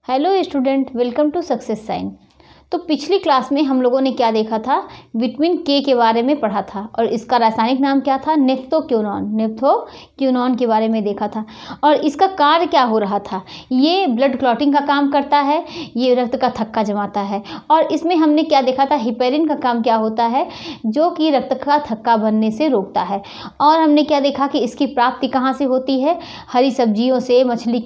Hello student, welcome to success sign. तो पिछली class में हम लोगों ने क्या देखा था, विटामिन के के बारे में पढ़ा था और इसका रासायनिक नाम क्या था, नेफ्थोक्विनोन के बारे में देखा था। और इसका कार्य क्या हो रहा था, ये ब्लड क्लॉटिंग का काम करता है, ये रक्त का थक्का जमाता है। और इसमें हमने क्या देखा था, हिपेरिन का काम क्या होता है, जो कि रक्त का थक्का बनने से रोकता है। और हमने क्या देखा कि इसकी प्राप्ति कहाँ से होती है, हरी सब्जियों से, मछली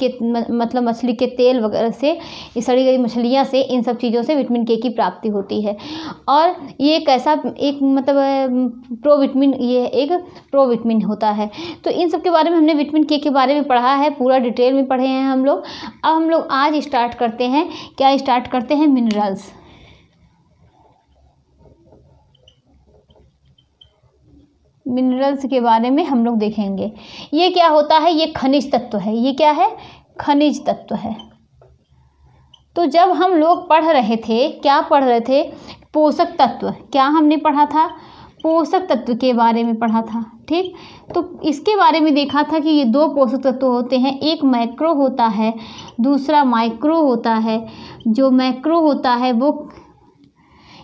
के तेल वगैरह से, सड़ी गई मछलियाँ से, इन सब चीज़ों से विटामिन के की प्राप्ति होती है। और ये कैसा एक प्रोविटामिन होता है। तो इन सब के बारे में हमने विटामिन के बारे में पढ़ा है, पूरा डिटेल में पढ़े हैं हम लोग। अब हम लोग आज स्टार्ट करते हैं, क्या स्टार्ट करते हैं, मिनरल्स। मिनरल्स के बारे में हम लोग देखेंगे। ये क्या होता है, ये खनिज तत्व है। ये क्या है, खनिज तत्व है। तो जब हम लोग पढ़ रहे थे, क्या पढ़ रहे थे, पोषक तत्व, क्या हमने पढ़ा था, पोषक तत्व के बारे में पढ़ा था। ठीक, तो इसके बारे में देखा था कि ये दो पोषक तत्व होते हैं, एक मैक्रो होता है, दूसरा माइक्रो होता है। जो मैक्रो होता है वो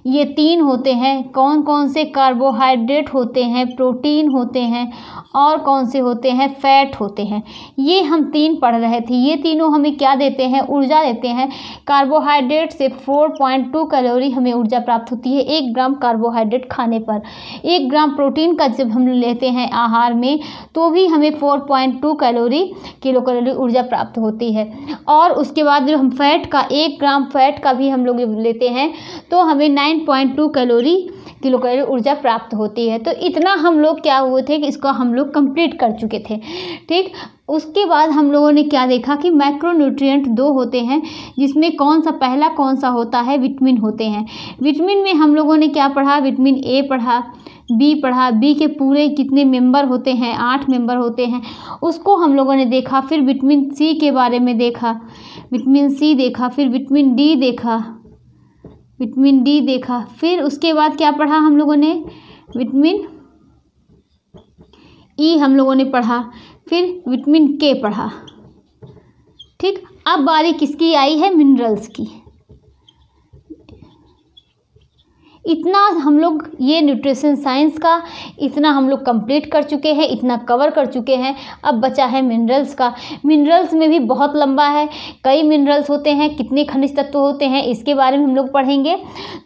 ये तीन होते हैं, कौन कौन से, कार्बोहाइड्रेट होते हैं, प्रोटीन होते हैं, और कौन से होते हैं, फैट होते हैं। ये हम तीन पढ़ रहे थे। ये तीनों हमें क्या देते हैं, ऊर्जा देते हैं। कार्बोहाइड्रेट से 4.2 कैलोरी हमें ऊर्जा प्राप्त होती है 1 ग्राम कार्बोहाइड्रेट खाने पर। 1 ग्राम प्रोटीन का जब हम लेते हैं आहार में, तो भी हमें 4.2 किलो कैलोरी ऊर्जा प्राप्त होती है। और उसके बाद जब हम फैट का, 1 ग्राम फैट का भी हम लोग लेते हैं, तो हमें 9.2 किलो कैलोरी ऊर्जा प्राप्त होती है। तो इतना हम लोग क्या हुए थे कि इसको हम लोग कंप्लीट कर चुके थे। ठीक, उसके बाद हम लोगों ने क्या देखा कि मैक्रोन्यूट्रिएंट 2 होते हैं, जिसमें पहला कौन सा होता है, विटामिन होते हैं। विटामिन में हम लोगों ने क्या पढ़ा, विटामिन ए पढ़ा, बी पढ़ा। बी के पूरे कितने मेंबर होते हैं, 8 मेंबर होते हैं, उसको हम लोगों ने देखा। फिर विटामिन सी के बारे में देखा, विटामिन सी देखा। फिर विटामिन डी देखा। फिर उसके बाद क्या पढ़ा हम लोगों ने, विटामिन ई हम लोगों ने पढ़ा। फिर विटामिन के पढ़ा। ठीक, अब बारी किसकी आई है, मिनरल्स की। इतना हम लोग ये न्यूट्रिशन साइंस का इतना हम लोग कंप्लीट कर चुके हैं, इतना कवर कर चुके हैं। अब बचा है मिनरल्स का। मिनरल्स में भी बहुत लंबा है, कई मिनरल्स होते हैं, कितने खनिज तत्व होते हैं, इसके बारे में हम लोग पढ़ेंगे।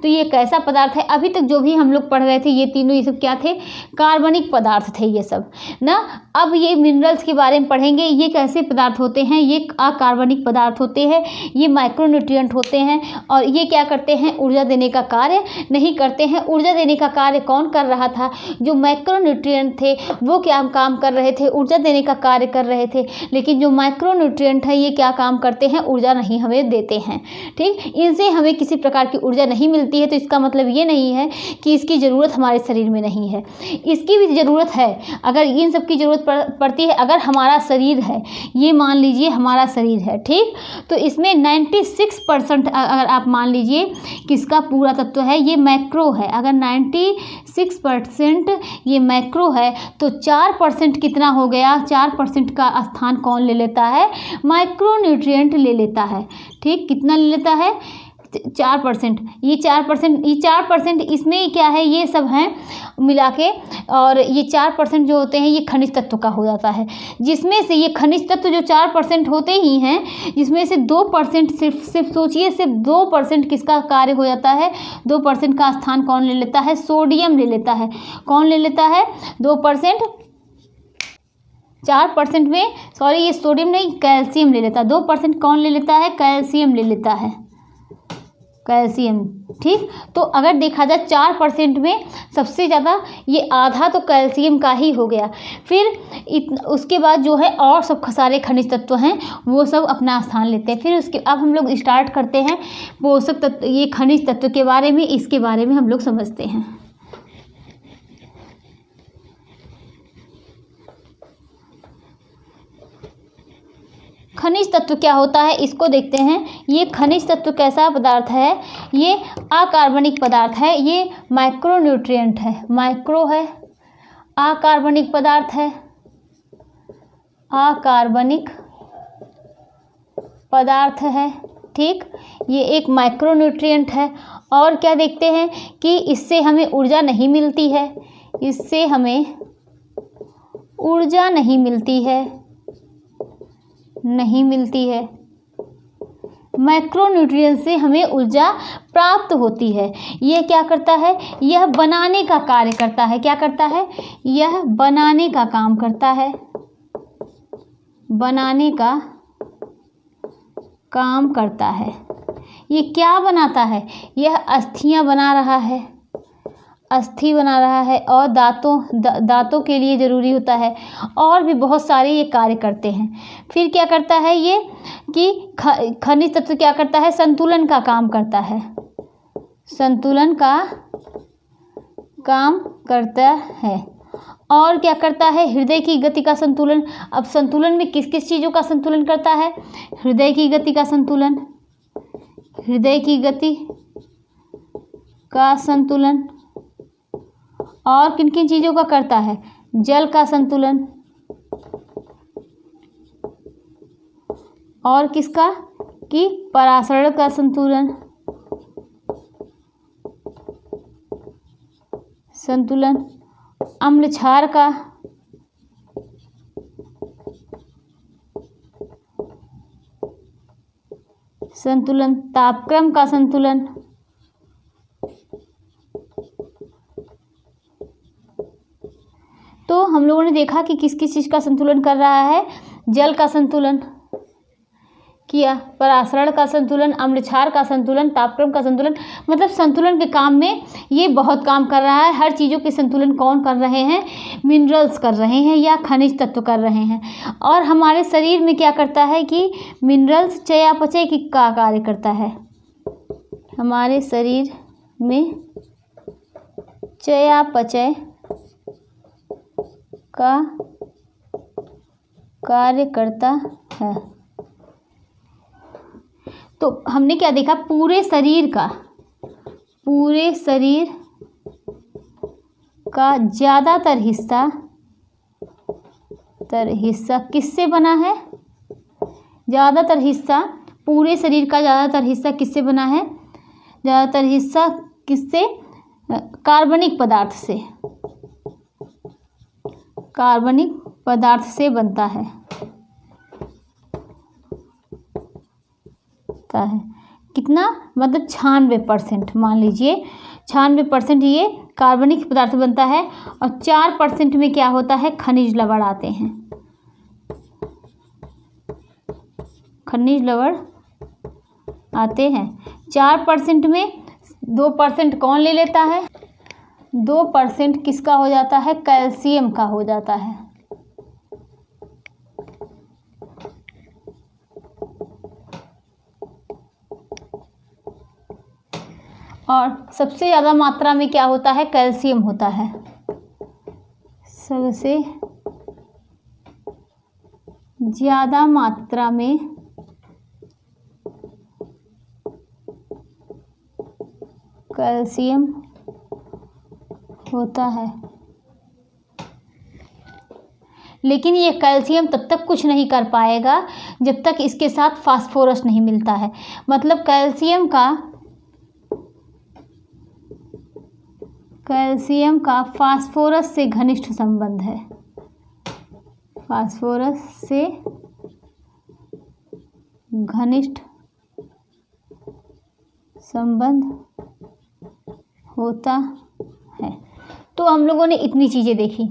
तो ये कैसा पदार्थ है, अभी तक जो भी हम लोग पढ़ रहे थे, ये तीनों, ये सब क्या थे, कार्बनिक पदार्थ थे ये सब ना। अब ये मिनरल्स के बारे में पढ़ेंगे, ये कैसे पदार्थ होते हैं, ये अकार्बनिक पदार्थ होते हैं, ये माइक्रोन्यूट्रिएंट होते हैं। और ये क्या करते हैं, ऊर्जा देने का कार्य नहीं करते हैं। ऊर्जा देने का कार्य कौन कर रहा था, जो मैक्रोन्यूट्रिएंट थे वो क्या काम कर रहे थे, ऊर्जा देने का कार्य कर रहे थे। लेकिन जो माइक्रोन्यूट्रिएंट है, ये क्या काम करते हैं, ऊर्जा नहीं हमें देते हैं। ठीक, इनसे हमें किसी प्रकार की ऊर्जा नहीं मिलती है। तो इसका मतलब ये नहीं है कि इसकी ज़रूरत हमारे शरीर में नहीं है, इसकी भी ज़रूरत है। अगर इन सब की ज़रूरत पड़ती है, अगर हमारा शरीर है, ये मान लीजिए हमारा शरीर है, ठीक, तो इसमें 96% अगर आप मान लीजिए किसका पूरा तत्व है, ये मैक्रो है। अगर 96% ये मैक्रो है, तो 4% कितना हो गया, 4% का स्थान कौन ले लेता है, माइक्रोन्यूट्रिएंट ले लेता है। ठीक, कितना ले लेता है, 4%। ये 4% इसमें क्या है, ये सब हैं मिला के। और ये 4% जो होते हैं, ये खनिज तत्व का हो जाता है, जिसमें से ये खनिज तत्व जो 4% होते ही हैं, जिसमें से 2% सिर्फ सोचिए, सिर्फ 2% किसका कार्य हो जाता है, 2% का स्थान कौन ले लेता है, सोडियम ले लेता है। कौन ले लेता है, 2%, 4% में, सॉरी ये सोडियम नहीं, कैल्शियम ले लेता है। 2% कौन ले लेता है, कैल्शियम ले लेता है, कैल्शियम। ठीक, तो अगर देखा जाए 4% में सबसे ज़्यादा ये आधा तो कैल्शियम का ही हो गया। फिर उसके बाद जो है और सब सारे खनिज तत्व हैं, वो सब अपना स्थान लेते हैं। फिर उसके अब हम लोग स्टार्ट करते हैं पोषक तत्व, ये खनिज तत्व के बारे में, इसके बारे में हम लोग समझते हैं। खनिज तत्व क्या होता है, इसको देखते हैं। ये खनिज तत्व कैसा पदार्थ है, ये अकार्बनिक पदार्थ है, ये माइक्रोन्यूट्रिएंट है, माइक्रो है, अकार्बनिक पदार्थ है, अकार्बनिक पदार्थ है। ठीक, ये एक माइक्रोन्यूट्रिएंट है। और क्या देखते हैं कि इससे हमें ऊर्जा नहीं मिलती है, इससे हमें ऊर्जा नहीं मिलती है, नहीं मिलती है। मैक्रोन्यूट्रिएंट से हमें ऊर्जा प्राप्त होती है। यह क्या करता है, यह बनाने का कार्य करता है। क्या करता है, यह बनाने का काम करता है, बनाने का काम करता है। ये क्या बनाता है, यह अस्थियां बना रहा है, अस्थि बना रहा है, और दांतों के लिए ज़रूरी होता है। और भी बहुत सारे ये कार्य करते हैं। फिर क्या करता है ये कि खनिज तत्व क्या करता है, संतुलन का काम करता है, संतुलन का काम करता है। और क्या करता है, हृदय की गति का संतुलन। अब संतुलन में किस किस चीज़ों का संतुलन करता है, हृदय की गति का संतुलन, हृदय की गति का संतुलन। और किन किन चीज़ों का करता है, जल का संतुलन, और किसका, कि पराशरण का संतुलन, संतुलन, अम्ल क्षार का, संतुलन, तापक्रम का संतुलन। तो हम लोगों ने देखा कि किस किस चीज़ का संतुलन कर रहा है, जल का संतुलन किया, पराशरण का संतुलन, अम्ल क्षार का संतुलन, तापक्रम का संतुलन। मतलब संतुलन के काम में ये बहुत काम कर रहा है। हर चीज़ों के संतुलन कौन कर रहे हैं, मिनरल्स कर रहे हैं या खनिज तत्व कर रहे हैं। और हमारे शरीर में क्या करता है कि मिनरल्स चयापचय का कार्य करता है, हमारे शरीर में चयापचय का कार्य करता है। तो हमने क्या देखा, पूरे शरीर का ज़्यादातर हिस्सा किससे बना है, ज़्यादातर हिस्सा, पूरे शरीर का ज़्यादातर हिस्सा किससे बना है, ज़्यादातर हिस्सा किससे, कार्बनिक पदार्थ से, कार्बनिक पदार्थ से बनता है, कितना, मतलब 96%, मान लीजिए 96% ये कार्बनिक पदार्थ बनता है। और 4% में क्या होता है, खनिज लवण आते हैं, खनिज लवण आते हैं। 4% में 2% कौन ले लेता है, 2% किसका हो जाता है, कैल्शियम का हो जाता है। और सबसे ज़्यादा मात्रा में क्या होता है, कैल्शियम होता है, सबसे ज़्यादा मात्रा में कैल्शियम होता है। लेकिन ये कैल्शियम तब तक कुछ नहीं कर पाएगा जब तक इसके साथ फास्फोरस नहीं मिलता है। मतलब कैल्शियम का फास्फोरस से घनिष्ठ संबंध है, फास्फोरस से घनिष्ठ संबंध होता है। तो हम लोगों ने इतनी चीज़ें देखी,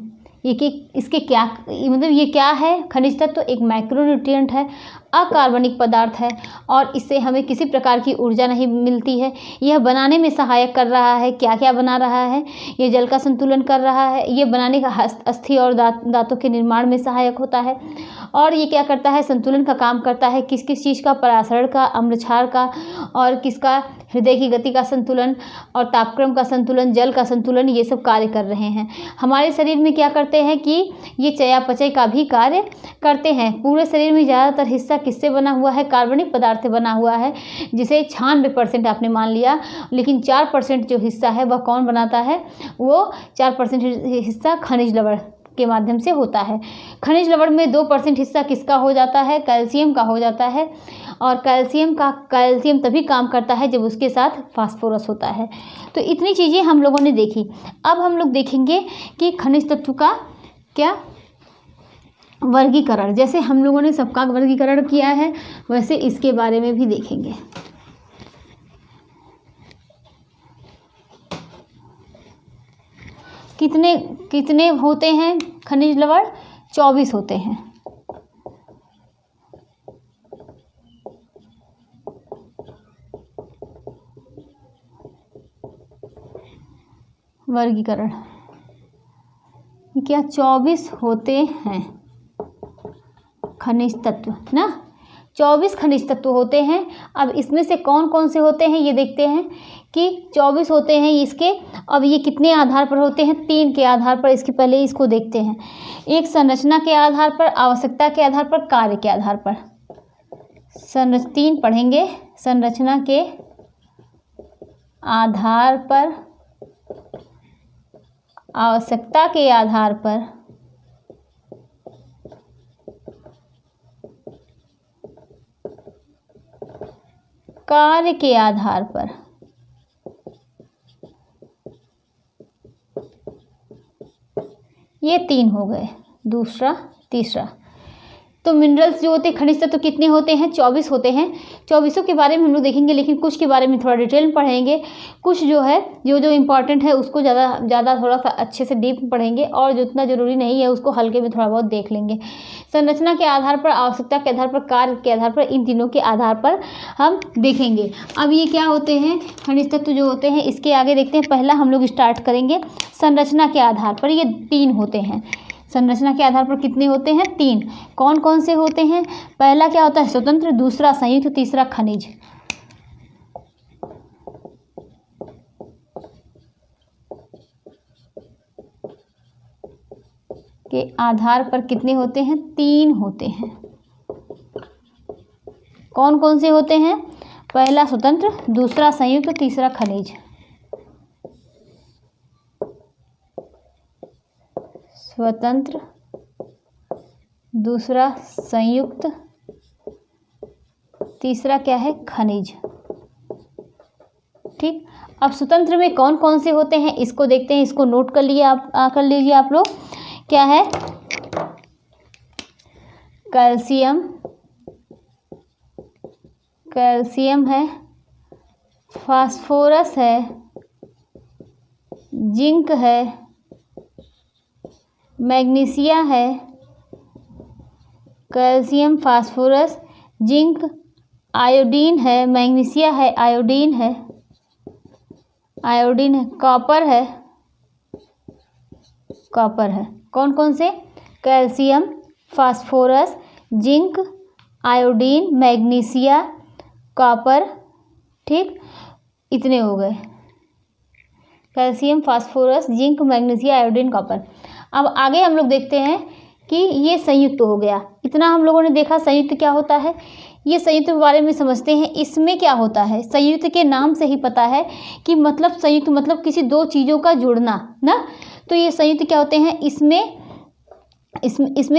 ये कि इसके क्या, मतलब ये क्या है, खनिज तत्व एक माइक्रोन्यूट्रिएंट है, अकार्बनिक पदार्थ है, और इससे हमें किसी प्रकार की ऊर्जा नहीं मिलती है। यह बनाने में सहायक कर रहा है, क्या क्या बना रहा है, ये जल का संतुलन कर रहा है, ये बनाने का अस्थि और दांतों के निर्माण में सहायक होता है। और ये क्या करता है, संतुलन का काम करता है, किस किस चीज़ का, पराशरण का, अम्ल क्षार का, और किसका, हृदय की गति का संतुलन और तापक्रम का संतुलन, जल का संतुलन, ये सब कार्य कर रहे हैं। हमारे शरीर में क्या करते हैं कि ये चयापचय का भी कार्य करते हैं। पूरे शरीर में ज़्यादातर हिस्सा किससे बना हुआ है, कार्बनिक पदार्थ से बना हुआ है, जिसे 96% आपने मान लिया। लेकिन 4% जो हिस्सा है वह कौन बनाता है, वो 4% हिस्सा खनिज लवण के माध्यम से होता है। खनिज लवण में 2% हिस्सा किसका हो जाता है, कैल्शियम का हो जाता है। और कैल्शियम तभी काम करता है जब उसके साथ फास्फोरस होता है। तो इतनी चीज़ें हम लोगों ने देखी। अब हम लोग देखेंगे कि खनिज तत्व का क्या वर्गीकरण, जैसे हम लोगों ने सबका वर्गीकरण किया है वैसे इसके बारे में भी देखेंगे। कितने होते हैं खनिज लवण? 24 होते हैं। वर्गीकरण क्या 24 होते हैं खनिज तत्व ना, 24 खनिज तत्व होते हैं। अब इसमें से कौन कौन से होते हैं ये देखते हैं कि 24 होते हैं इसके। अब ये कितने आधार पर होते हैं? 3 के आधार पर। इसके पहले इसको देखते हैं। एक संरचना के आधार पर, आवश्यकता के आधार पर, कार्य के आधार पर। 3 पढ़ेंगे। संरचना के आधार पर, आवश्यकता के आधार पर, कार्य के आधार पर। ये 3 हो गए। दूसरा, तीसरा। तो मिनरल्स जो होते हैं, खनिज तत्व कितने होते हैं? 24 होते हैं। 24 के बारे में हम लोग देखेंगे, लेकिन कुछ के बारे में थोड़ा डिटेल में पढ़ेंगे। कुछ जो है जो इम्पॉर्टेंट है उसको ज़्यादा थोड़ा सा अच्छे से डीप पढ़ेंगे, और जो उतना ज़रूरी नहीं है उसको हल्के में थोड़ा बहुत देख लेंगे। संरचना के आधार पर, आवश्यकता के आधार पर, कार्य के आधार पर, इन तीनों के आधार पर हम देखेंगे। अब ये क्या होते हैं खनिज तत्व जो होते हैं, इसके आगे देखते हैं। पहला हम लोग स्टार्ट करेंगे संरचना के आधार पर। ये 3 होते हैं। संरचना के आधार पर कितने होते हैं? 3। कौन कौन से होते हैं? पहला क्या होता है? स्वतंत्र, दूसरा संयुक्त, तीसरा खनिज। के आधार पर कितने होते हैं? 3 होते हैं। कौन कौन से होते हैं? पहला स्वतंत्र, दूसरा संयुक्त, तीसरा खनिज। स्वतंत्र, दूसरा संयुक्त, तीसरा क्या है? खनिज। ठीक। अब स्वतंत्र में कौन कौन से होते हैं इसको देखते हैं। इसको नोट कर लीजिए आप लोग। क्या है? कैल्शियम है, फास्फोरस है, जिंक है, मैग्नीशिया है। कैल्शियम, फास्फोरस, जिंक, आयोडीन है, मैग्नीशिया है, आयोडीन है, कॉपर है। कौन कौन से? Calcium, phosphorus, zinc, iodine, magnesia, copper. ठीक, इतने हो गए। Calcium, phosphorus, zinc, magnesia, iodine, copper. अब आगे हम लोग देखते हैं कि ये संयुक्त हो गया। इतना हम लोगों ने देखा संयुक्त क्या होता है। ये संयुक्त के बारे में समझते हैं। इसमें क्या होता है? संयुक्त के नाम से ही पता है कि मतलब संयुक्त मतलब किसी 2 चीज़ों का जुड़ना ना। तो ये संयुक्त क्या होते हैं? इसमें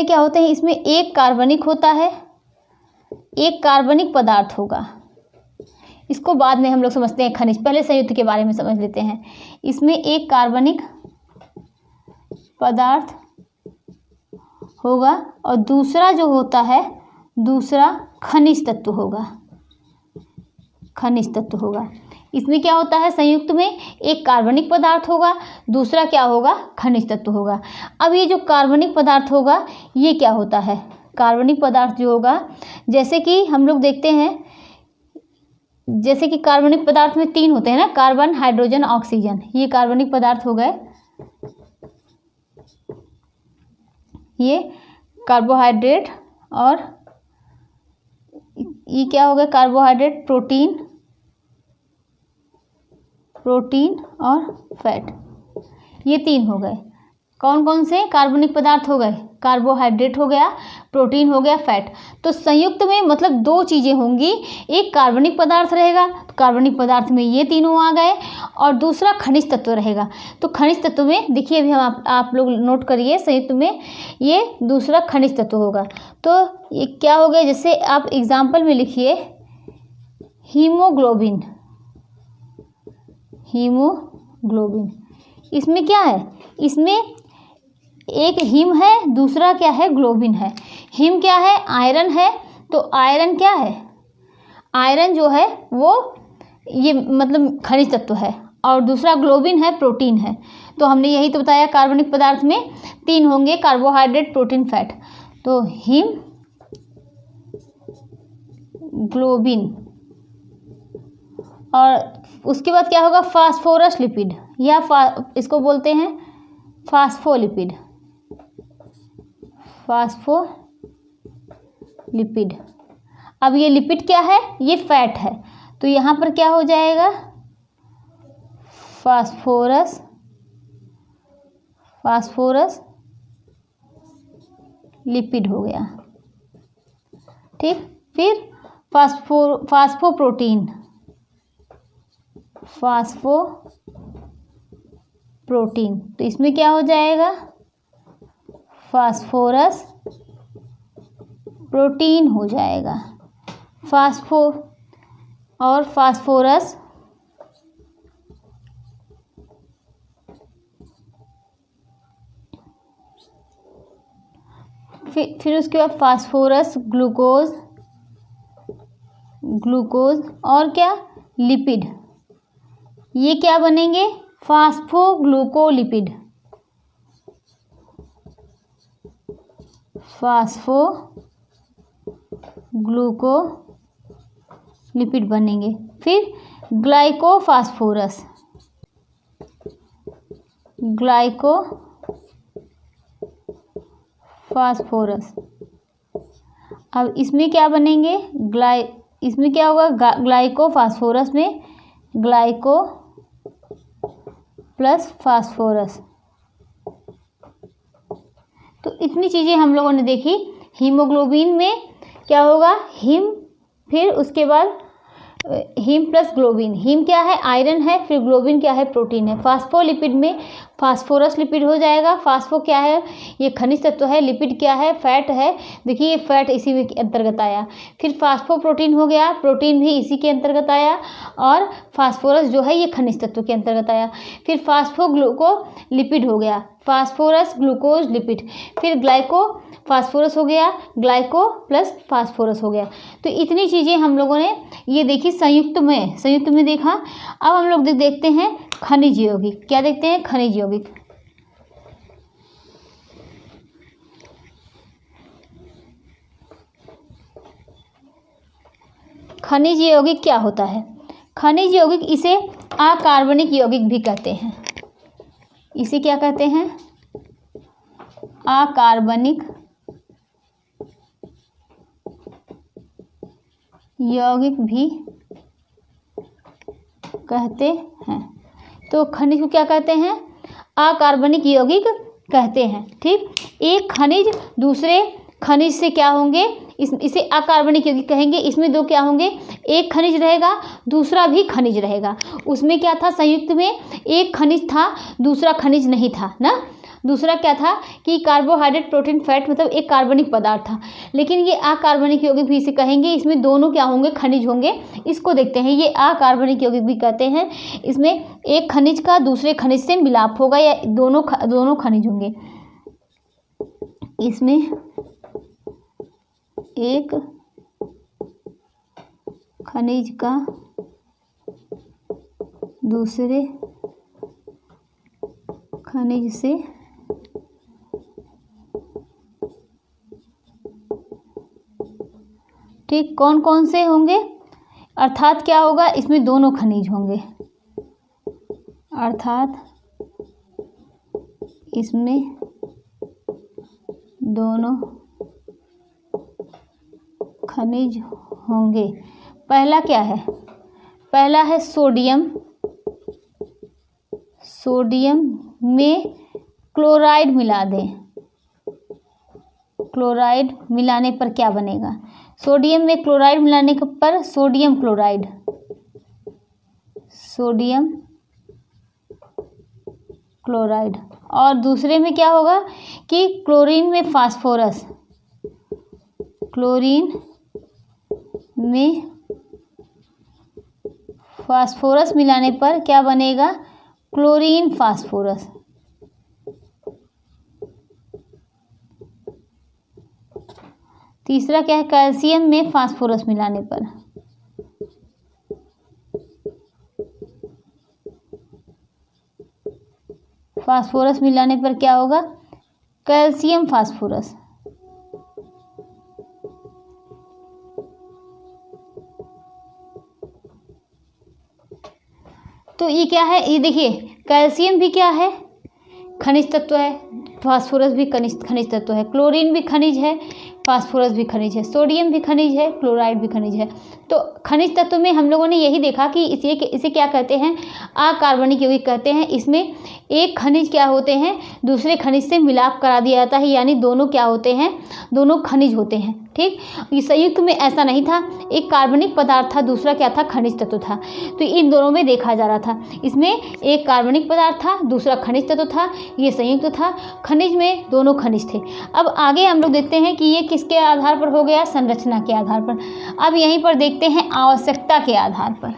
क्या होते हैं? इसमें एक कार्बनिक होता है, एक कार्बनिक पदार्थ होगा। इसको बाद में हम लोग समझते हैं खनिज। पहले संयुक्त के बारे में समझ लेते हैं। इसमें एक कार्बनिक पदार्थ होगा और दूसरा जो होता है, दूसरा खनिज तत्व होगा। इसमें क्या होता है? संयुक्त में एक कार्बनिक पदार्थ होगा, दूसरा क्या होगा? खनिज तत्व होगा। अब ये जो कार्बनिक पदार्थ होगा ये क्या होता है? कार्बनिक पदार्थ जो होगा, जैसे कि हम लोग देखते हैं, जैसे कि कार्बनिक पदार्थ में 3 होते हैं ना, कार्बन, हाइड्रोजन, ऑक्सीजन। ये कार्बनिक पदार्थ हो गए। ये कार्बोहाइड्रेट, और ये क्या हो गया? कार्बोहाइड्रेट, प्रोटीन और फैट। ये 3 हो गए। कौन कौन से कार्बनिक पदार्थ हो गए? कार्बोहाइड्रेट हो गया, प्रोटीन हो गया, फैट। तो संयुक्त में मतलब दो चीज़ें होंगी, एक कार्बनिक पदार्थ रहेगा, तो कार्बनिक पदार्थ में ये तीनों आ गए, और दूसरा खनिज तत्व रहेगा। तो खनिज तत्व में देखिए, अभी हम आप लोग नोट करिए, संयुक्त में ये दूसरा खनिज तत्व होगा। तो ये क्या हो गया, जैसे आप एग्जाम्पल में लिखिए हीमोग्लोबिन। हीमोग्लोबिन इसमें क्या है? इसमें एक हीम है, दूसरा क्या है? ग्लोबिन है। हीम क्या है? आयरन है। तो आयरन क्या है? आयरन जो है वो ये मतलब खनिज तत्व है, और दूसरा ग्लोबिन है, प्रोटीन है। तो हमने यही तो बताया, कार्बनिक पदार्थ में तीन होंगे, कार्बोहाइड्रेट, प्रोटीन, फैट। तो हीम, ग्लोबिन, और उसके बाद क्या होगा? फास्फोरस लिपिड, या इसको बोलते हैं फास्फोलिपिड। फास्फोलिपिड। अब ये लिपिड क्या है? ये फैट है। तो यहाँ पर क्या हो जाएगा? फास्फोरस लिपिड हो गया। ठीक, फिर फास्फोप्रोटीन। तो इसमें क्या हो जाएगा? फास्फोरस प्रोटीन हो जाएगा। फास्फोरस फिर उसके बाद फास्फोरस, ग्लूकोज और क्या? लिपिड। ये क्या बनेंगे? फास्फोग्लूकोलिपिड। फास्फोग्लूकोलिपिड बनेंगे। फिर ग्लाइकोफास्फोरस। अब इसमें क्या बनेंगे? इसमें क्या होगा? ग्लाइकोफास्फोरस में ग्लाइको प्लस फास्फोरस। तो इतनी चीज़ें हम लोगों ने देखी। हीमोग्लोबिन में क्या होगा? हीम, फिर उसके बाद हीम प्लस ग्लोबिन। हीम क्या है? आयरन है। फिर ग्लोबिन क्या है? प्रोटीन है। फास्फोलिपिड में फास्फोरस लिपिड हो जाएगा। फास्फो क्या है? ये खनिज तत्व है। लिपिड क्या है? फैट है। देखिए ये फैट इसी में अंतर्गत आया। फिर फास्फोप्रोटीन हो गया, प्रोटीन भी इसी के अंतर्गत आया, और फास्फोरस जो है ये खनिज तत्व के अंतर्गत आया। फिर फास्फोग्लूकोलिपिड हो गया, फास्फोरस ग्लूकोज लिपिड। फिर फास्फोरस हो गया, ग्लाइको प्लस फास्फोरस हो गया। तो इतनी चीज़ें हम लोगों ने ये देखी संयुक्त में देखा। अब हम लोग देखते हैं खनिज यौगिक। क्या देखते हैं? खनिज यौगिक। खनिज यौगिक क्या होता है? खनिज यौगिक इसे अकार्बनिक यौगिक भी कहते हैं। इसे क्या कहते हैं? अकार्बनिक यौगिक भी कहते हैं। तो खनिज को क्या कहते हैं? अकार्बनिक यौगिक कहते हैं। ठीक, एक खनिज दूसरे खनिज से क्या होंगे? इसे अकार्बनिक यौगिक कहेंगे। इसमें दो क्या होंगे? एक खनिज रहेगा, दूसरा भी खनिज रहेगा। उसमें क्या था? संयुक्त में एक खनिज था, दूसरा खनिज नहीं था ना। दूसरा क्या था कि कार्बोहाइड्रेट, प्रोटीन, फैट मतलब एक कार्बनिक पदार्थ था। लेकिन ये अकार्बनिक यौगिक भी इसे कहेंगे। इसमें दोनों क्या होंगे? खनिज होंगे। इसको देखते हैं, ये अकार्बनिक यौगिक भी कहते हैं। इसमें एक खनिज का दूसरे खनिज से मिलाप होगा, या दोनों खनिज होंगे। इसमें एक खनिज का दूसरे खनिज से ठीक, कौन कौन से होंगे? अर्थात क्या होगा? इसमें दोनों खनिज होंगे, अर्थात इसमें दोनों खनिज होंगे। पहला क्या है? पहला है सोडियम। सोडियम में क्लोराइड मिला दें, क्लोराइड मिलाने पर क्या बनेगा? सोडियम में क्लोराइड मिलाने पर सोडियम क्लोराइड, सोडियम क्लोराइड। और दूसरे में क्या होगा कि क्लोरीन में फास्फोरस, क्लोरीन में फास्फोरस मिलाने पर क्या बनेगा? Chlorine phosphorus. तीसरा क्या है? कैल्शियम में फास्फोरस मिलाने पर, फास्फोरस मिलाने पर क्या होगा? Calcium phosphorus. तो ये क्या है? ये देखिए, कैल्शियम भी क्या है? खनिज तत्व है, फास्फोरस भी खनिज तत्व है, क्लोरीन भी खनिज है, फास्फोरस भी खनिज है, सोडियम भी खनिज है, क्लोराइड भी खनिज है। तो खनिज तत्व में हम लोगों ने यही देखा कि इसे क्या कहते हैं? अकार्बनिक यौगिक कहते हैं। इसमें एक खनिज क्या होते हैं? दूसरे खनिज से मिलाप करा दिया जाता है, यानी दोनों क्या होते हैं? दोनों खनिज होते हैं। ठीक, इस संयुक्त में ऐसा नहीं था, एक कार्बनिक पदार्थ था, दूसरा क्या था? खनिज तत्व था। तो इन दोनों में देखा जा रहा था, इसमें एक कार्बनिक पदार्थ था, दूसरा खनिज तत्व था, ये संयुक्त था। खनिज में दोनों खनिज थे। अब आगे हम लोग देखते हैं कि ये किसके आधार पर हो गया? संरचना के आधार पर। अब यहीं पर देखते हैं आवश्यकता के आधार पर।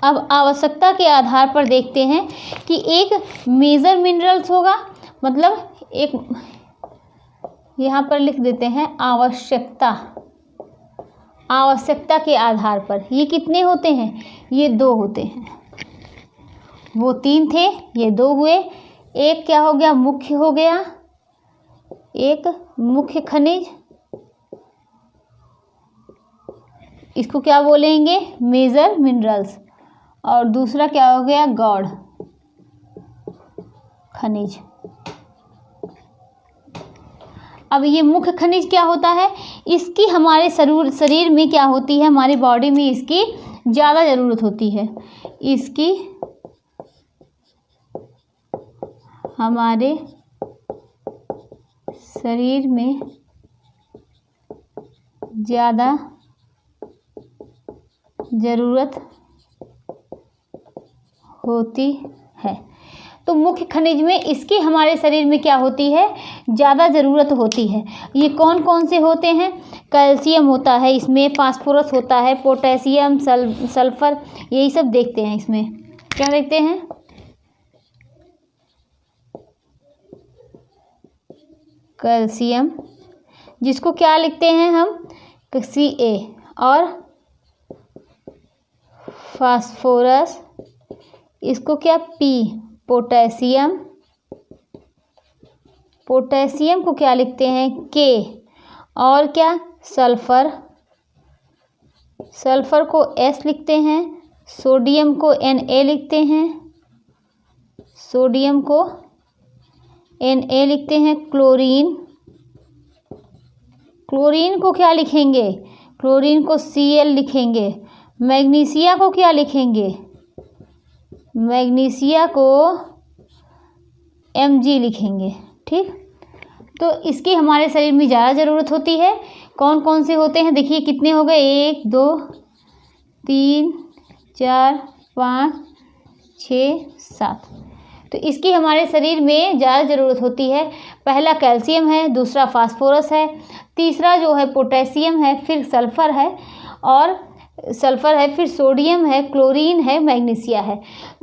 अब आवश्यकता के आधार पर देखते हैं कि एक मेजर मिनरल्स होगा, मतलब एक यहाँ पर लिख देते हैं आवश्यकता, आवश्यकता के आधार पर ये कितने होते हैं? ये 2 होते हैं। वो 3 थे, ये 2 हुए। एक क्या हो गया? मुख्य हो गया, एक मुख्य खनिज, इसको क्या बोलेंगे? Major minerals. और दूसरा क्या हो गया? गौड़ खनिज। अब ये मुख्य खनिज क्या होता है? इसकी हमारे शरीर में क्या होती है? हमारी बॉडी में इसकी ज़्यादा ज़रूरत होती है, इसकी हमारे शरीर में ज़्यादा ज़रूरत होती है। तो मुख्य खनिज में इसकी हमारे शरीर में क्या होती है? ज़्यादा ज़रूरत होती है। ये कौन कौन से होते हैं? कैल्शियम होता है इसमें, फास्फोरस होता है, पोटेशियम, सल्फर, यही सब देखते हैं। इसमें क्या देखते हैं? कैल्शियम, जिसको क्या लिखते हैं हम? Ca। और फास्फोरस, इसको क्या? P। पोटेशियम, पोटेशियम को क्या लिखते हैं? K। और क्या? सल्फर, सल्फर को S लिखते हैं, सोडियम को Na लिखते हैं, सोडियम को Na लिखते हैं। क्लोरीन, क्लोरीन को क्या लिखेंगे? क्लोरीन को Cl लिखेंगे। मैग्नीशिया को क्या लिखेंगे? मैग्नीशिया को Mg लिखेंगे। ठीक, तो इसकी हमारे शरीर में ज़्यादा ज़रूरत होती है। कौन कौन से होते हैं? देखिए कितने हो गए? 1 2 3 4 5 6 7। तो इसकी हमारे शरीर में ज़्यादा ज़रूरत होती है। पहला कैल्शियम है, दूसरा फास्फोरस है, तीसरा जो है पोटेशियम है, फिर सल्फर है, और सल्फर है, फिर सोडियम है, क्लोरीन है, मैग्नीशिया है।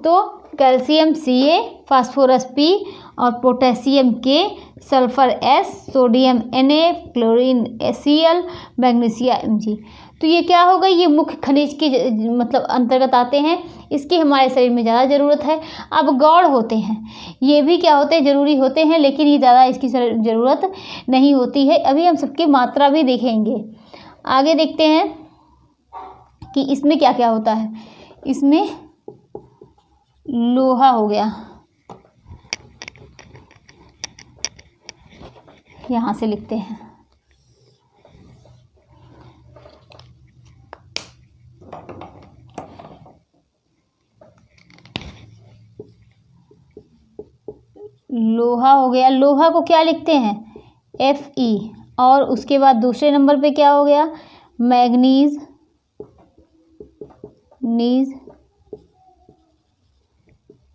तो कैल्शियम Ca, फास्फोरस P और potassium K, sulphur S, sodium Na, chlorine Cl, magnesia Mg। तो ये क्या होगा? ये मुख्य खनिज की मतलब अंतर्गत आते हैं। इसकी हमारे शरीर में ज़्यादा ज़रूरत है। अब गौड़ होते हैं, ये भी क्या होते हैं? ज़रूरी होते हैं, लेकिन ये ज़्यादा इसकी ज़रूरत नहीं होती है। अभी हम सबकी मात्रा भी देखेंगे। आगे देखते हैं कि इसमें क्या क्या होता है। इसमें लोहा हो गया, यहाँ से लिखते हैं। लोहा हो गया, लोहा को क्या लिखते हैं, Fe। और उसके बाद दूसरे नंबर पे क्या हो गया, मैग्नीज, नीज,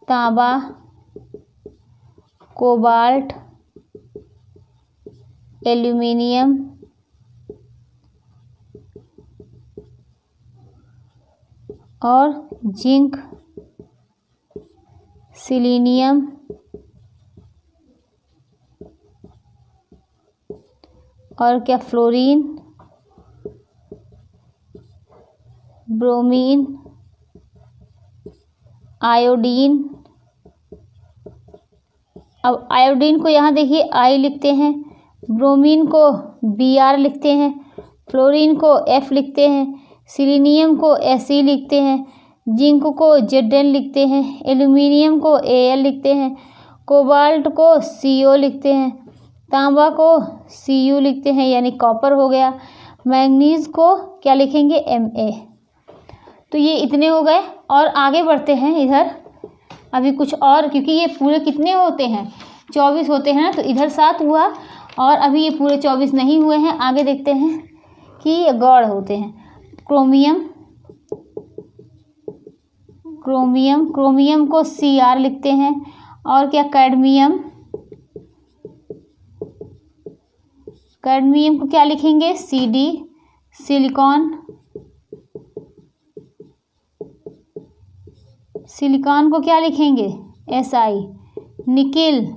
तांबा, कोबाल्ट, एल्यूमिनियम, और जिंक, सिलीनियम, और क्या, फ्लोरीन, ब्रोमीन, आयोडीन। अब आयोडीन को यहाँ देखिए आई लिखते हैं, ब्रोमीन को Br लिखते हैं, फ्लोरीन को F लिखते हैं, सिलीनियम को Se लिखते हैं, जिंक को Zn लिखते हैं, एल्यूमिनियम को Al लिखते हैं, कोबाल्ट को Co लिखते हैं, तांबा को Cu लिखते हैं यानी कॉपर हो गया, मैंगनीज को क्या लिखेंगे, Ma। तो ये इतने हो गए। और आगे बढ़ते हैं इधर, अभी कुछ और, क्योंकि ये पूरे कितने होते हैं, 24 होते हैं ना, तो इधर 7 हुआ और अभी ये पूरे 24 नहीं हुए हैं। आगे देखते हैं कि ये गौड़ होते हैं, क्रोमियम, क्रोमियम को Cr लिखते हैं, और क्या, कैडमियम को क्या लिखेंगे, Cd, सिलिकॉन को क्या लिखेंगे, Si, निकिल,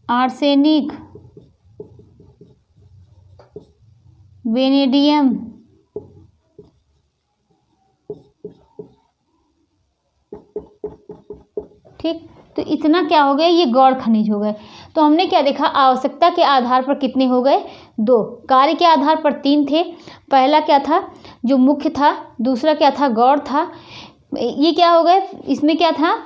आर्सेनिक, वेनेडियम, ठीक। तो इतना क्या हो गया, ये गौड़ खनिज हो गए। तो हमने क्या देखा, आवश्यकता के आधार पर कितने हो गए, 2, कार्य के आधार पर 3 थे। पहला क्या था, जो मुख्य था, दूसरा क्या था, गौड़ था। ये क्या हो गए, इसमें क्या था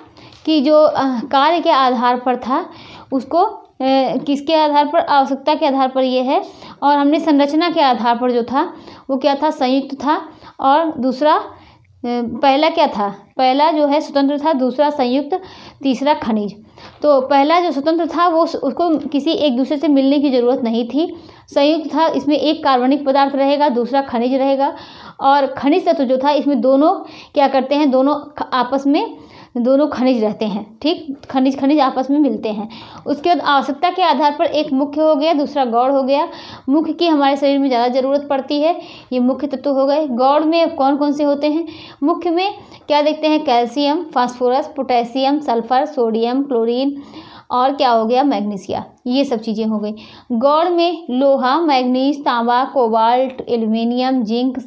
कि जो कार्य के आधार पर था उसको किसके आधार पर, आवश्यकता के आधार पर ये है, और हमने संरचना के आधार पर जो था वो क्या था, संयुक्त था, और दूसरा पहला क्या था, पहला जो है स्वतंत्र था, दूसरा संयुक्त, तीसरा खनिज। तो पहला जो स्वतंत्र था वो उसको किसी एक दूसरे से मिलने की ज़रूरत नहीं थी। संयुक्त था, इसमें एक कार्बनिक पदार्थ रहेगा, दूसरा खनिज रहेगा, और खनिज तत्व जो था इसमें दोनों क्या करते हैं, दोनों आपस में, दोनों खनिज रहते हैं, ठीक, खनिज आपस में मिलते हैं। उसके बाद आवश्यकता के आधार पर एक मुख्य हो गया, दूसरा गौड़ हो गया। मुख्य की हमारे शरीर में ज़्यादा ज़रूरत पड़ती है, ये मुख्य तत्व हो गए। गौड़ में कौन कौन से होते हैं, मुख्य में क्या देखते हैं, calcium, phosphorus, potassium, sulphur, sodium, chlorine, और क्या हो गया, मैग्नीशिया, ये सब चीज़ें हो गई। गौड़ में लोहा, मैग्नीज, तांबा, cobalt, aluminium, zinc,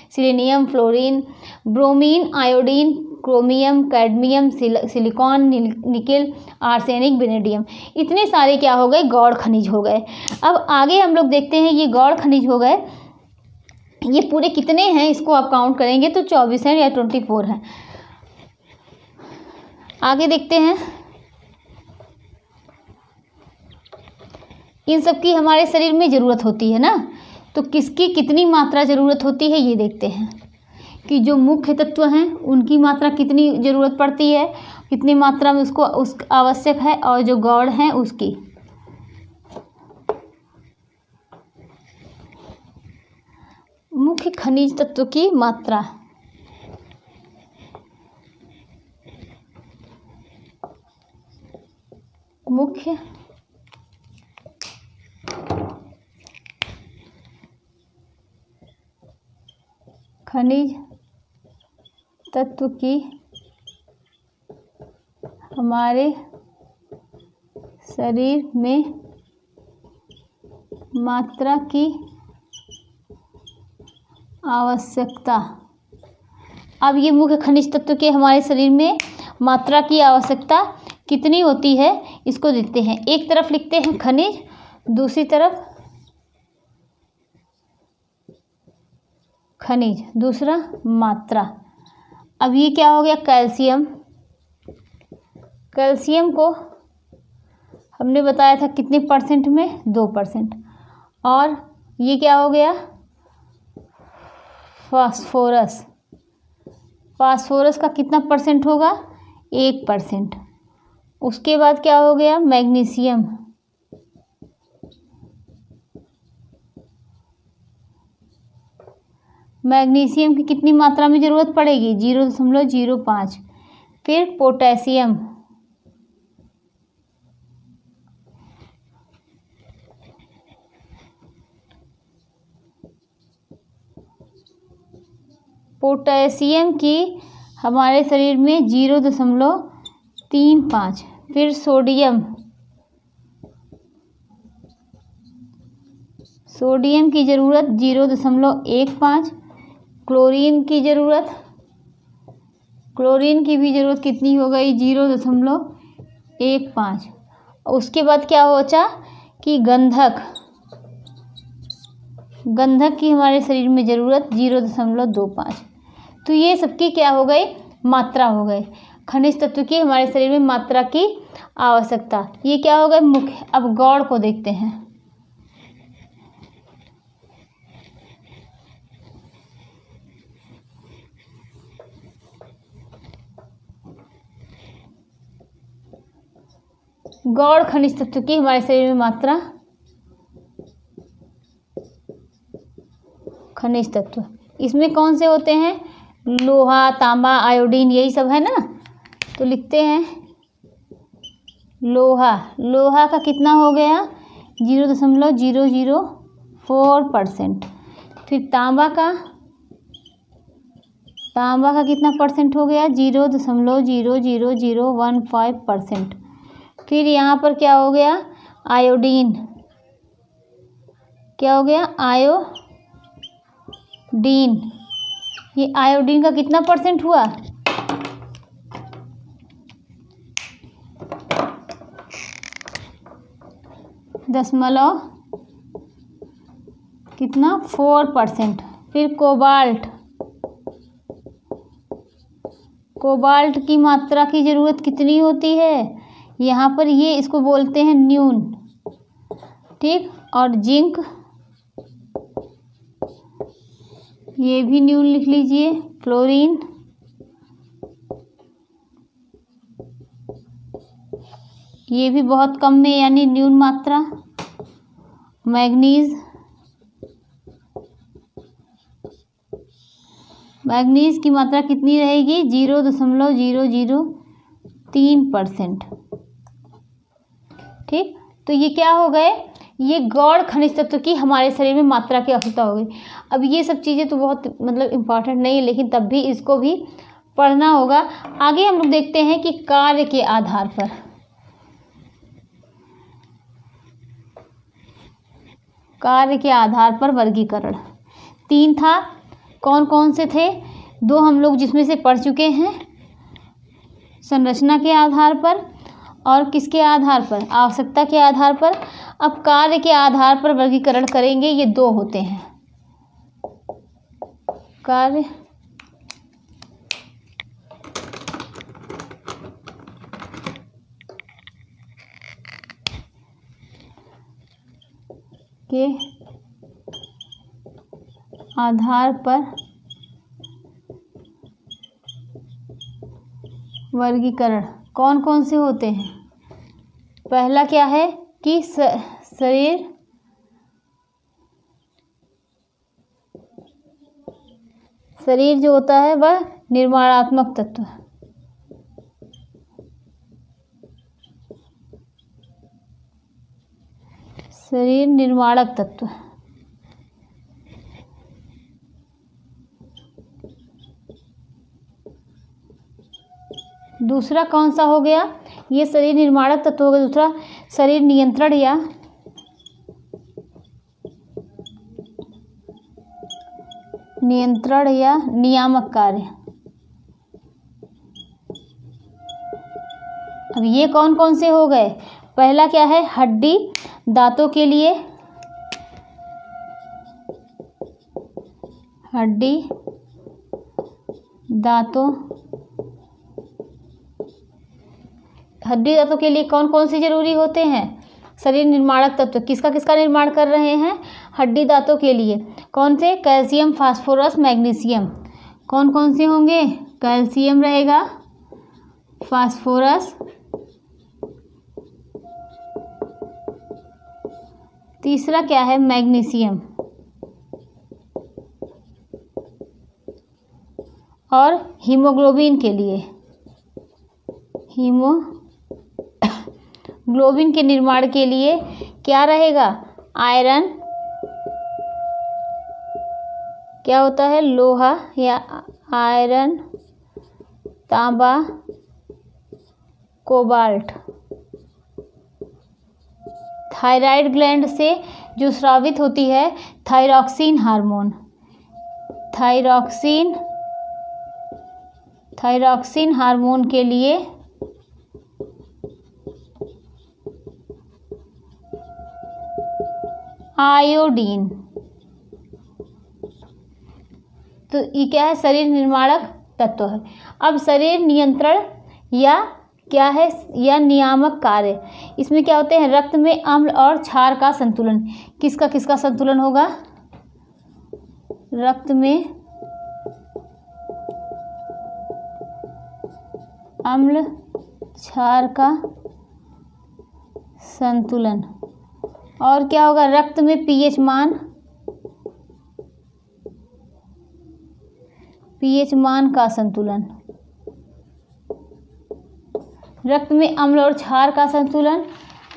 selenium, fluorine, bromine, iodine, chromium, cadmium, silicon, nickel, arsenic, vanadium, इतने सारे क्या हो गए, गौड़ खनिज हो गए। अब आगे हम लोग देखते हैं, ये गौड़ खनिज हो गए, ये पूरे कितने हैं, इसको आप काउंट करेंगे तो 24 हैं या 24 हैं। आगे देखते हैं, इन सब की हमारे शरीर में ज़रूरत होती है ना, तो किसकी कितनी मात्रा ज़रूरत होती है ये देखते हैं कि जो मुख्य तत्व हैं उनकी मात्रा कितनी ज़रूरत पड़ती है, कितनी मात्रा में उसको आवश्यक है, और जो गौड़ हैं उसकी। मुख्य खनिज तत्व की मात्रा, मुख्य खनिज तत्व की हमारे शरीर में मात्रा की आवश्यकता। अब ये मुख्य खनिज तत्व के हमारे शरीर में मात्रा की आवश्यकता कितनी होती है इसको देखते हैं। एक तरफ लिखते हैं खनिज, दूसरी तरफ खनिज, दूसरा मात्रा। अब ये क्या हो गया, कैल्शियम। कैल्शियम को हमने बताया था कितने परसेंट में, 2%। और ये क्या हो गया, फास्फोरस। फास्फोरस का कितना परसेंट होगा, 1%। उसके बाद क्या हो गया, मैग्नीशियम। मैग्नीशियम की कितनी मात्रा में ज़रूरत पड़ेगी, 0.05। फिर पोटेशियम। पोटेशियम की हमारे शरीर में 0.35। फिर सोडियम। सोडियम की ज़रूरत 0.15। क्लोरीन की ज़रूरत, क्लोरीन की भी ज़रूरत कितनी हो गई, 0.15। उसके बाद क्या बचा कि गंधक। गंधक की हमारे शरीर में ज़रूरत 0.25। तो ये सबकी क्या हो गई, मात्रा हो गई। खनिज तत्व की हमारे शरीर में मात्रा की आवश्यकता, ये क्या हो गए मुख्य। अब गौड़ को देखते हैं। गौड़ खनिज तत्व की हमारे शरीर में मात्रा, खनिज तत्व इसमें कौन से होते हैं, लोहा, तांबा, आयोडीन, यही सब है ना। तो लिखते हैं लोहा। लोहा का कितना हो गया, 0.004%। फिर तांबा का, तांबा का कितना परसेंट हो गया, 0.00015%। फिर यहाँ पर क्या हो गया, आयोडीन। क्या हो गया, आयोडीन। ये आयोडीन का कितना परसेंट हुआ, 4%। फिर कोबाल्ट। कोबाल्ट की मात्रा की ज़रूरत कितनी होती है, यहाँ पर ये इसको बोलते हैं न्यून, ठीक। और जिंक, ये भी न्यून लिख लीजिए। फ्लोरीन, ये भी बहुत कम में यानी न्यून मात्रा। मैग्नीज, मैग्नीज की मात्रा कितनी रहेगी, 0.003%, ठीक। तो ये क्या हो गए, ये गौड़ खनिज तत्व की हमारे शरीर में मात्रा की आवश्यकता हो गई। अब ये सब चीज़ें तो बहुत मतलब इम्पॉर्टेंट नहीं है, लेकिन तब भी इसको भी पढ़ना होगा। आगे हम लोग देखते हैं कि कार्य के आधार पर, कार्य के आधार पर वर्गीकरण 3 था। कौन कौन से थे, 2 हम लोग जिसमें से पढ़ चुके हैं, संरचना के आधार पर और किसके आधार पर, आवश्यकता के आधार पर। अब कार्य के आधार पर वर्गीकरण करेंगे, ये 2 होते हैं। कार्य के आधार पर वर्गीकरण कौन कौन से होते हैं। पहला क्या है कि शरीर, शरीर जो होता है वह निर्माणात्मक तत्व, शरीर निर्माणक तत्व। दूसरा कौन सा हो गया, ये शरीर निर्माणक तत्व हो गया। दूसरा शरीर नियंत्रण या नियामक कार्य। अब ये कौन कौन से हो गए, पहला क्या है, हड्डी दांतों के लिए, हड्डी दांतों, हड्डी दांतों के लिए कौन कौन से जरूरी होते हैं, शरीर निर्माणक तत्व किसका किसका निर्माण कर रहे हैं? हड्डी दांतों के लिए। कौन से? Calcium, phosphorus, magnesium. कौन कौन से होंगे? कैल्शियम रहेगा, फास्फोरस, तीसरा क्या है? मैग्नीशियम। और हीमोग्लोबिन के लिए, हीमोग्लोबिन के निर्माण के लिए क्या रहेगा? आयरन, क्या होता है? लोहा या आयरन, तांबा, कोबाल्ट। थायराइड ग्लैंड से जो स्रावित होती है थायरॉक्सिन हार्मोन, थायरॉक्सिन हार्मोन के लिए आयोडीन। तो ये क्या है? शरीर निर्माणक तत्व है। अब शरीर नियंत्रण या क्या है? या नियामक कार्य, इसमें क्या होते हैं? रक्त में अम्ल और क्षार का संतुलन। किसका किसका संतुलन होगा? रक्त में अम्ल क्षार का संतुलन। और क्या होगा? रक्त में पीएच मान का संतुलन। रक्त में अम्ल और क्षार का संतुलन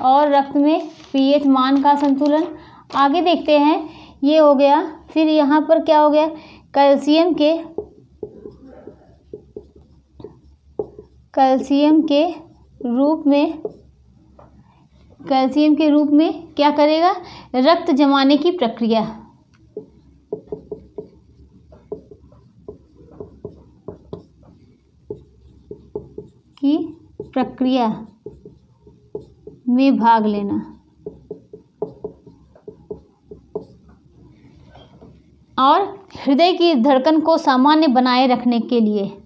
और रक्त में पीएच मान का संतुलन। आगे देखते हैं, ये हो गया। फिर यहाँ पर क्या हो गया? कैल्शियम के रूप में क्या करेगा? रक्त जमाने की प्रक्रिया में भाग लेना। और हृदय की धड़कन को सामान्य बनाए रखने के लिए,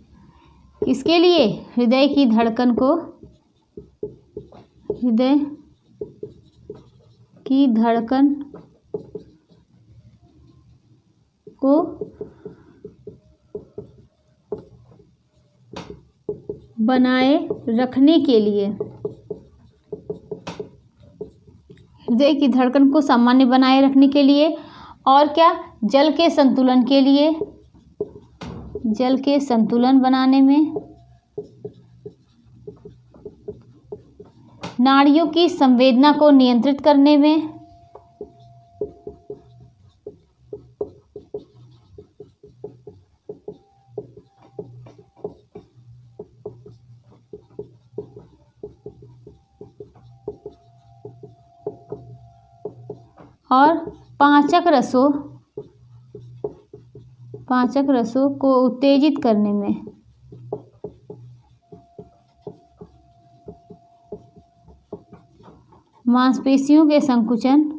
इसके लिए हृदय की धड़कन को बनाए रखने के लिए, हृदय की धड़कन को सामान्य बनाए रखने के लिए, और क्या? जल के संतुलन के लिए, जल के संतुलन बनाने में, नाड़ियों की संवेदना को नियंत्रित करने में, और पाचक रसों को उत्तेजित करने में। मांसपेशियों के संकुचन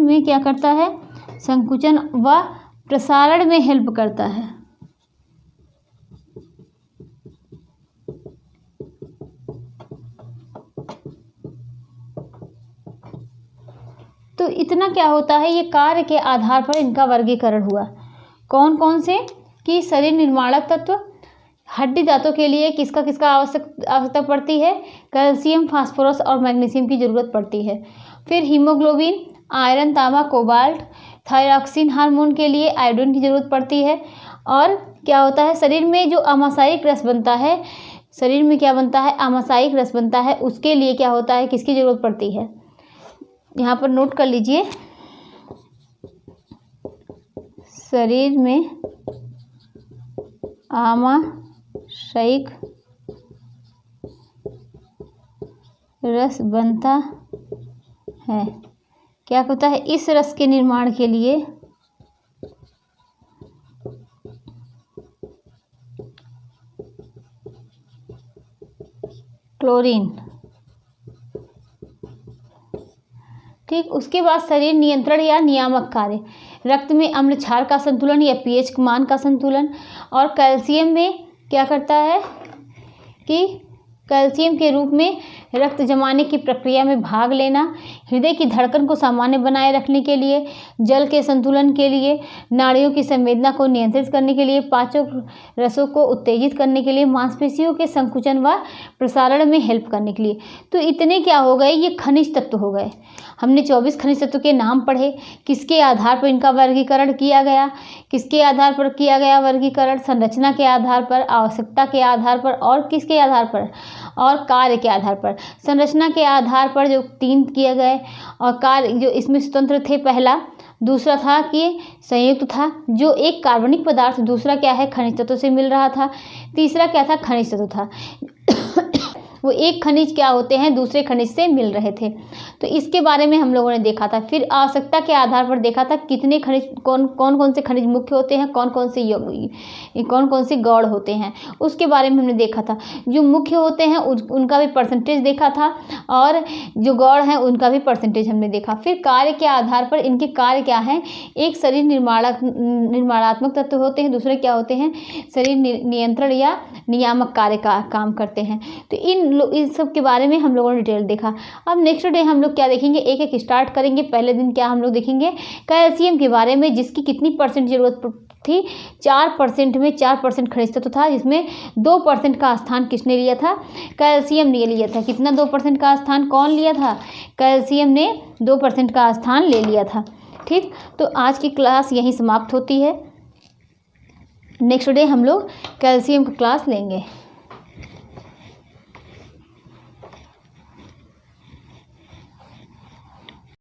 में क्या करता है? संकुचन व प्रसारण में हेल्प करता है। तो इतना क्या होता है? ये कार्य के आधार पर इनका वर्गीकरण हुआ। कौन कौन से? कि शरीर निर्माणक तत्व, हड्डी दांतों के लिए किसका किसका आवश्यकता पड़ती है? कैल्शियम, फास्फोरस और मैग्नीशियम की ज़रूरत पड़ती है। फिर हीमोग्लोबिन, आयरन, तांबा, कोबाल्ट, थायरॉक्सिन हार्मोन के लिए आयोडीन की ज़रूरत पड़ती है। और क्या होता है? शरीर में जो आमाशयिक रस बनता है, शरीर में क्या बनता है? आमाशयिक रस बनता है, उसके लिए क्या होता है? किसकी ज़रूरत पड़ती है? यहाँ पर नोट कर लीजिए, शरीर में आमाशयिक रस बनता है। क्या होता है? इस रस के निर्माण के लिए क्लोरीन, ठीक ठीक, उसके बाद शरीर नियंत्रण या नियामक कार्य, रक्त में अम्ल क्षार का संतुलन या पीएच मान का संतुलन। और कैल्शियम में क्या करता है कि कैल्शियम के रूप में रक्त जमाने की प्रक्रिया में भाग लेना, हृदय की धड़कन को सामान्य बनाए रखने के लिए, जल के संतुलन के लिए, नाड़ियों की संवेदना को नियंत्रित करने के लिए, पाचक रसों को उत्तेजित करने के लिए, मांसपेशियों के संकुचन व प्रसारण में हेल्प करने के लिए। तो इतने क्या हो गए, ये खनिज तत्व हो गए। हमने 24 खनिज तत्व के नाम पढ़े, किसके आधार पर इनका वर्गीकरण किया गया, किसके आधार पर किया गया वर्गीकरण, संरचना के आधार पर, आवश्यकता के आधार पर, और किसके आधार पर, और कार्य के आधार पर। संरचना के आधार पर जो 3 किए गए, और कार्य जो इसमें स्वतंत्र थे, पहला, दूसरा था कि संयुक्त था, जो एक कार्बनिक पदार्थ, दूसरा क्या है खनिज तत्व से मिल रहा था, तीसरा क्या था खनिज तत्व था वो एक खनिज क्या होते हैं दूसरे खनिज से मिल रहे थे। तो इसके बारे में हम लोगों ने देखा था। फिर आवश्यकता के आधार पर देखा था कितने खनिज, कौन कौन से खनिज मुख्य होते हैं, कौन कौन से गौण होते हैं, उसके बारे में हमने देखा था। जो मुख्य होते हैं उनका भी परसेंटेज देखा था, और जो गौण हैं उनका भी परसेंटेज हमने देखा। फिर कार्य के आधार पर इनके कार्य क्या हैं, एक शरीर निर्माणात्मक तत्व होते हैं, दूसरे क्या होते हैं शरीर नियंत्रण या नियामक कार्य का काम करते हैं। तो इन सब के बारे में हम लोगों ने डिटेल देखा। अब नेक्स्ट डे हम लोग क्या देखेंगे, एक एक स्टार्ट करेंगे। पहले दिन क्या हम लोग देखेंगे कैल्शियम के बारे में, जिसकी कितनी परसेंट जरूरत थी, 4% में 4% खनिज तत्व था, जिसमें 2% का स्थान किसने लिया था, कैल्शियम ने लिया था। कितना 2% का स्थान कौन लिया था, कैल्शियम ने 2% का स्थान ले लिया था। ठीक, तो आज की क्लास यहीं समाप्त होती है। नेक्स्ट डे हम लोग कैल्शियम की क्लास लेंगे।